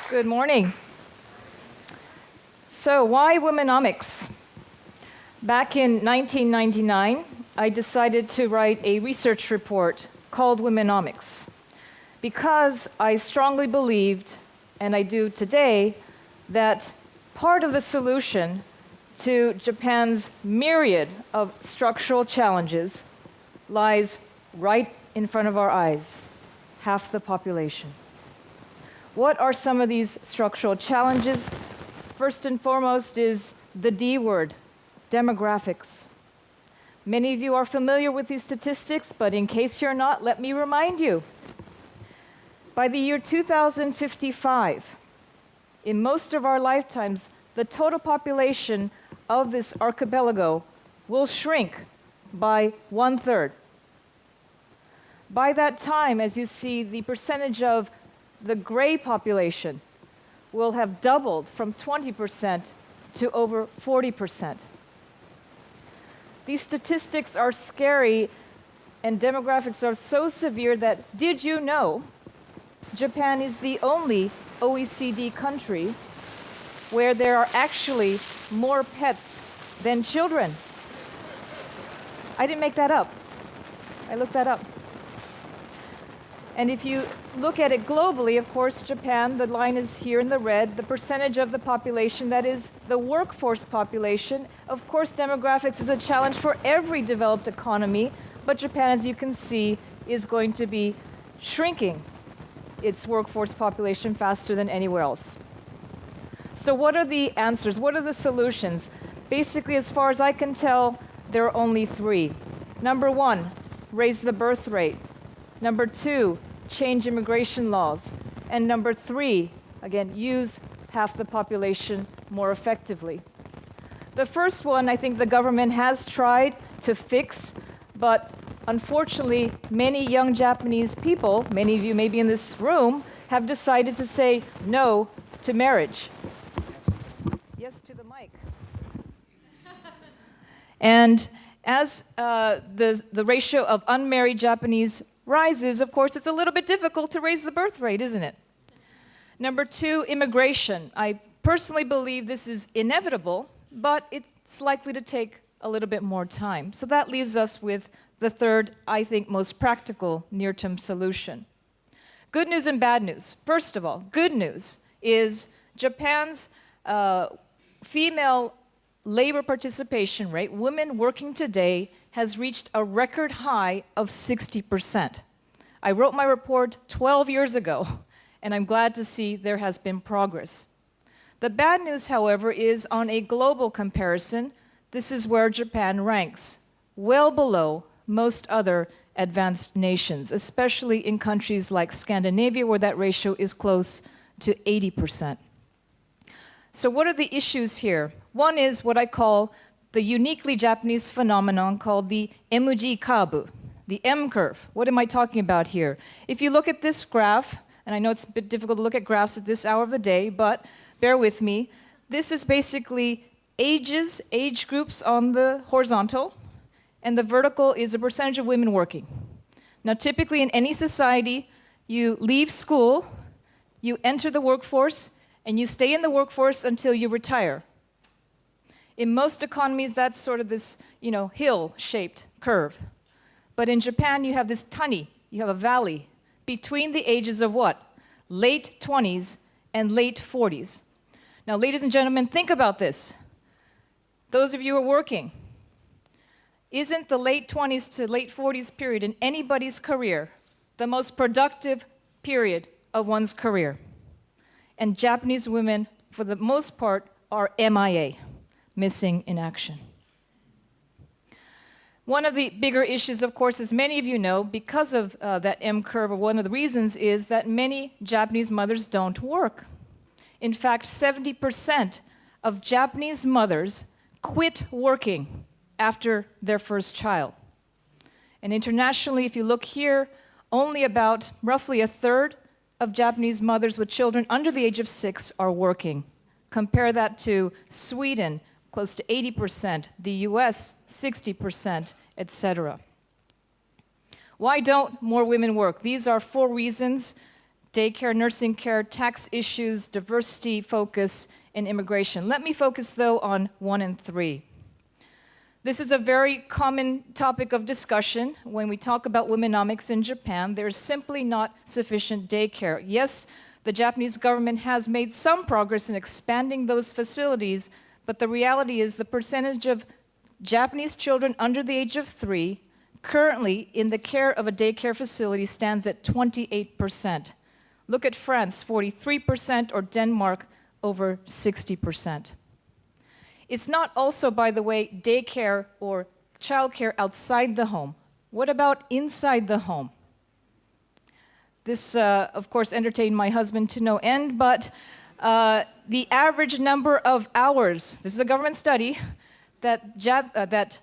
Good morning. So, why Womenomics? Back in 1999, I decided to write a research report called Womenomics because I strongly believed, and I do today, that part of the solution to Japan's myriad of structural challenges lies right in front of our eyes: half the population. What are some of these structural challenges? First and foremost is the D word, demographics. Many of you are familiar with these statistics, but in case you're not, let me remind you. By the year 2055, in most of our lifetimes, the total population of this archipelago will shrink by 1/3. By that time, as you see, the percentage of the gray population will have doubled from 20% to over 40%. These statistics are scary, and demographics are so severe that, did you know, Japan is the only OECD country where there are actually more pets than children. I didn't make that up. I looked that up. And if you look at it globally, of course, Japan, the line is here in the red, the percentage of the population that is the workforce population. Of course, demographics is a challenge for every developed economy, but Japan, as you can see, is going to be shrinking its workforce population faster than anywhere else. So what are the answers? What are the solutions? Basically, as far as I can tell, there are only three. Number one, raise the birth rate. Number two, change immigration laws. And number three, again, use half the population more effectively. The first one, I think the government has tried to fix, but unfortunately, many young Japanese people, many of you maybe in this room, have decided to say no to marriage. Yes, to the mic. And as the ratio of unmarried Japanese rises, of course, it's a little bit difficult to raise the birth rate, isn't it? Number two, immigration. I personally believe this is inevitable, but it's likely to take a little bit more time. So that leaves us with the third, I think, most practical near-term solution. Good news and bad news. First of all, good news is Japan's female labor participation rate, women working today, has reached a record high of 60%. I wrote my report 12 years ago, and I'm glad to see there has been progress. The bad news, however, is on a global comparison, this is where Japan ranks, well below most other advanced nations, especially in countries like Scandinavia, where that ratio is close to 80%. So what are the issues here? One is what I call the uniquely Japanese phenomenon called the MG curve, the M curve. What am I talking about here? If you look at this graph, and I know it's a bit difficult to look at graphs at this hour of the day, but bear with me. This is basically ages, age groups on the horizontal, and the vertical is the percentage of women working. Now, typically in any society, you leave school, you enter the workforce, and you stay in the workforce until you retire. In most economies, that's sort of this, hill-shaped curve. But in Japan, you have this tani, you have a valley, between the ages of what? Late 20s and late 40s. Now, ladies and gentlemen, think about this. Those of you who are working, isn't the late 20s to late 40s period in anybody's career the most productive period of one's career? And Japanese women, for the most part, are MIA. Missing in action. One of the bigger issues, of course, as many of you know, because of that M curve, or one of the reasons is that many Japanese mothers don't work. In fact, 70% of Japanese mothers quit working after their first child. And internationally, if you look here, only about roughly a third of Japanese mothers with children under the age of 6 are working. Compare that to Sweden, close to 80%, the US, 60%, etc. Why don't more women work? These are 4 reasons daycare, nursing care, tax issues, diversity focus, and immigration. Let me focus, though, on 1 and 3. This is a very common topic of discussion when we talk about womenomics in Japan. There's simply not sufficient daycare. Yes, the Japanese government has made some progress in expanding those facilities, but the reality is the percentage of Japanese children under the age of 3 currently in the care of a daycare facility stands at 28%. Look at France, 43%, or Denmark, over 60%. It's not also, by the way, daycare or childcare outside the home. What about inside the home? This, of course, entertained my husband to no end, but the average number of hours, this is a government study, that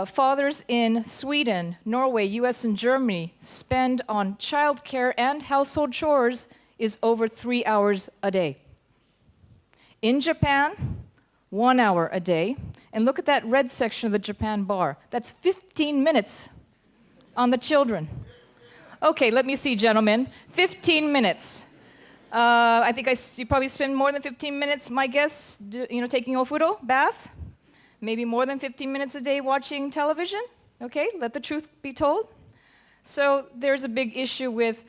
fathers in Sweden, Norway, US, and Germany spend on childcare and household chores is over 3 hours a day. In Japan, 1 hour a day. And look at that red section of the Japan bar. That's 15 minutes on the children. Okay, let me see, gentlemen. 15 minutes. I think you probably spend more than 15 minutes, my guess, taking ofuro, bath. Maybe more than 15 minutes a day watching television. Okay, let the truth be told. So there's a big issue with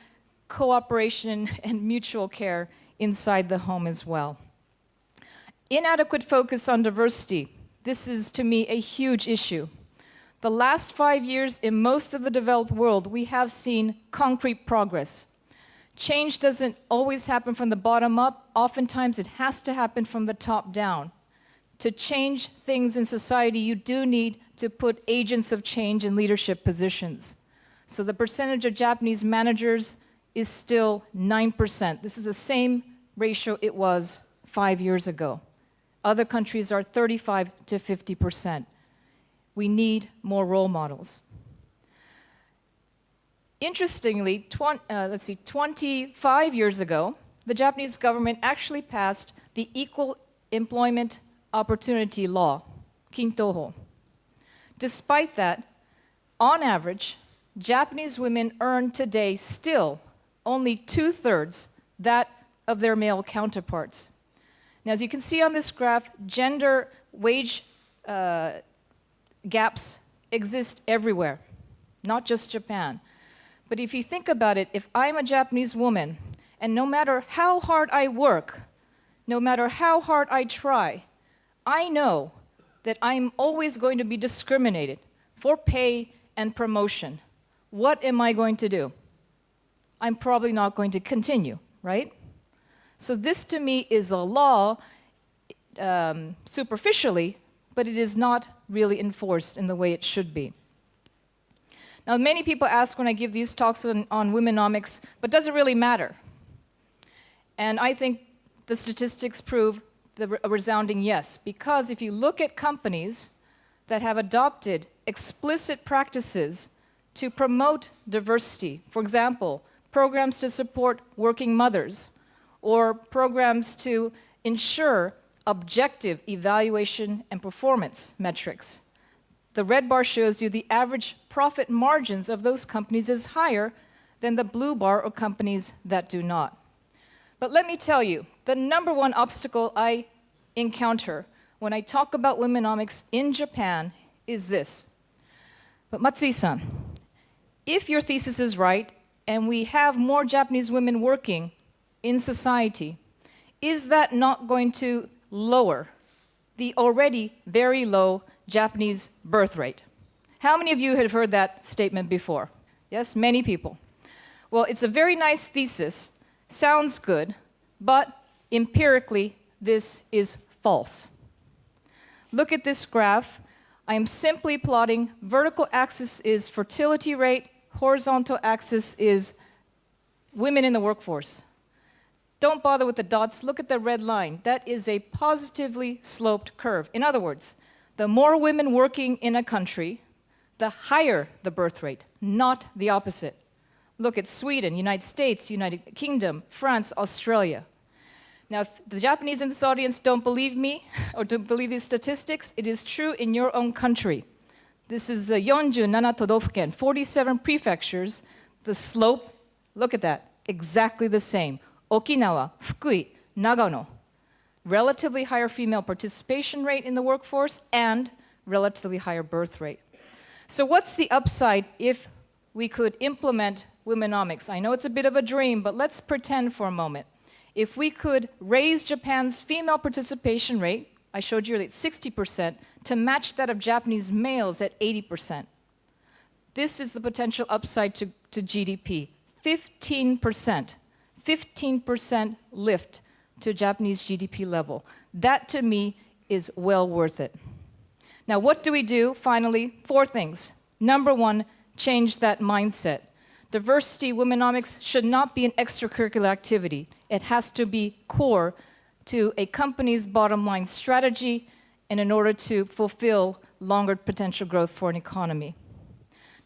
cooperation and mutual care inside the home as well. Inadequate focus on diversity. This is, to me, a huge issue. The last 5 years in most of the developed world, we have seen concrete progress. Change doesn't always happen from the bottom up. Oftentimes, it has to happen from the top down. To change things in society, you do need to put agents of change in leadership positions. So the percentage of Japanese managers is still 9%. This is the same ratio it was 5 years ago. Other countries are 35 to 50%. We need more role models. Interestingly, 25 years ago, the Japanese government actually passed the Equal Employment Opportunity Law, Kintoho. Despite that, on average, Japanese women earn today still only 2/3 that of their male counterparts. Now, as you can see on this graph, gender wage gaps exist everywhere, not just Japan. But if you think about it, if I'm a Japanese woman, and no matter how hard I work, no matter how hard I try, I know that I'm always going to be discriminated for pay and promotion. What am I going to do? I'm probably not going to continue, right? So this, to me, is a law superficially, but it is not really enforced in the way it should be. Now, many people ask when I give these talks on womenomics, but does it really matter? And I think the statistics prove a resounding yes, because if you look at companies that have adopted explicit practices to promote diversity, for example, programs to support working mothers, or programs to ensure objective evaluation and performance metrics. The red bar shows you the average profit margins of those companies is higher than the blue bar of companies that do not. But let me tell you, the number one obstacle I encounter when I talk about womenomics in Japan is this. But Matsui-san, if your thesis is right, and we have more Japanese women working in society, is that not going to lower the already very low Japanese birth rate? How many of you have heard that statement before? Yes, many people. Well, it's a very nice thesis, sounds good, but empirically, this is false. Look at this graph. I am simply plotting. Vertical axis is fertility rate, horizontal axis is women in the workforce. Don't bother with the dots. Look at the red line. That is a positively sloped curve. In other words, the more women working in a country, the higher the birth rate, not the opposite. Look at Sweden, United States, United Kingdom, France, Australia. Now, if the Japanese in this audience don't believe me or don't believe these statistics, it is true in your own country. This is the 47 todofuken, 47 prefectures. The slope, look at that, exactly the same. Okinawa, Fukui, Nagano. Relatively higher female participation rate in the workforce and relatively higher birth rate. So what's the upside if we could implement Womenomics? I know it's a bit of a dream, but let's pretend for a moment. If we could raise Japan's female participation rate, I showed you at 60%, to match that of Japanese males at 80%. This is the potential upside to GDP. 15%. 15% lift to Japanese GDP level. That, to me, is well worth it. Now, what do we do? Finally, 4 things. Number 1, change that mindset. Diversity, Womenomics should not be an extracurricular activity. It has to be core to a company's bottom line strategy and in order to fulfill longer potential growth for an economy.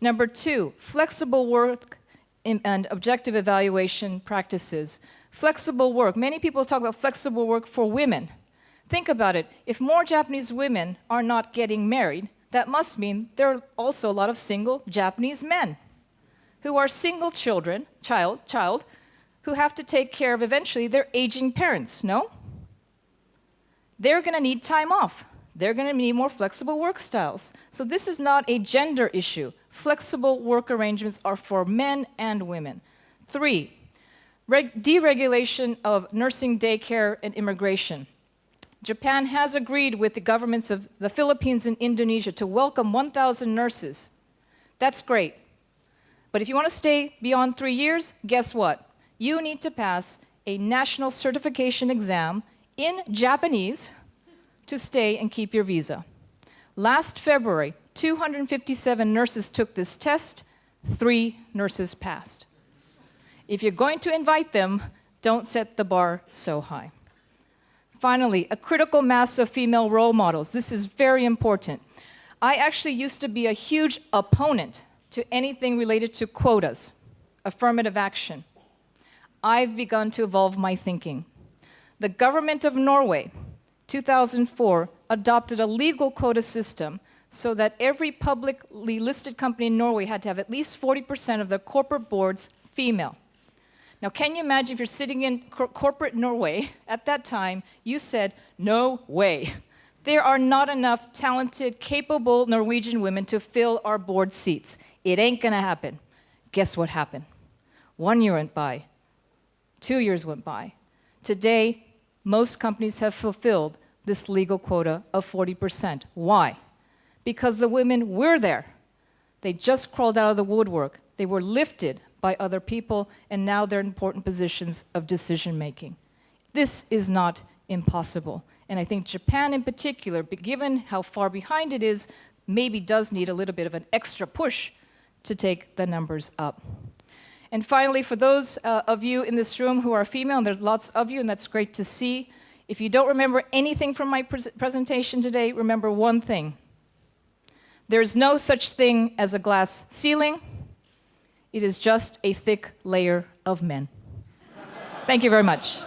Number 2, flexible work and objective evaluation practices. Flexible work. Many people talk about flexible work for women. Think about it. If more Japanese women are not getting married, that must mean there are also a lot of single Japanese men who are single child, who have to take care of eventually their aging parents, no? They're going to need time off. They're going to need more flexible work styles. So this is not a gender issue. Flexible work arrangements are for men and women. 3, deregulation of nursing daycare and immigration. Japan has agreed with the governments of the Philippines and Indonesia to welcome 1,000 nurses. That's great. But if you want to stay beyond 3 years, guess what? You need to pass a national certification exam in Japanese to stay and keep your visa. Last February, 257 nurses took this test, 3 nurses passed. If you're going to invite them, don't set the bar so high. Finally, a critical mass of female role models. This is very important. I actually used to be a huge opponent to anything related to quotas, affirmative action. I've begun to evolve my thinking. The government of Norway, 2004, adopted a legal quota system so that every publicly listed company in Norway had to have at least 40% of their corporate boards female. Now, can you imagine if you're sitting in corporate Norway at that time, you said, no way. There are not enough talented, capable Norwegian women to fill our board seats. It ain't gonna happen. Guess what happened? 1 year went by. 2 years went by. Today, most companies have fulfilled this legal quota of 40%. Why? Because the women were there. They just crawled out of the woodwork. They were lifted by other people, and now they're in important positions of decision making. This is not impossible. And I think Japan in particular, given how far behind it is, maybe does need a little bit of an extra push to take the numbers up. And finally, for those of you in this room who are female, and there's lots of you, and that's great to see, if you don't remember anything from my presentation today, remember one thing. There's no such thing as a glass ceiling. It is just a thick layer of men. Thank you very much.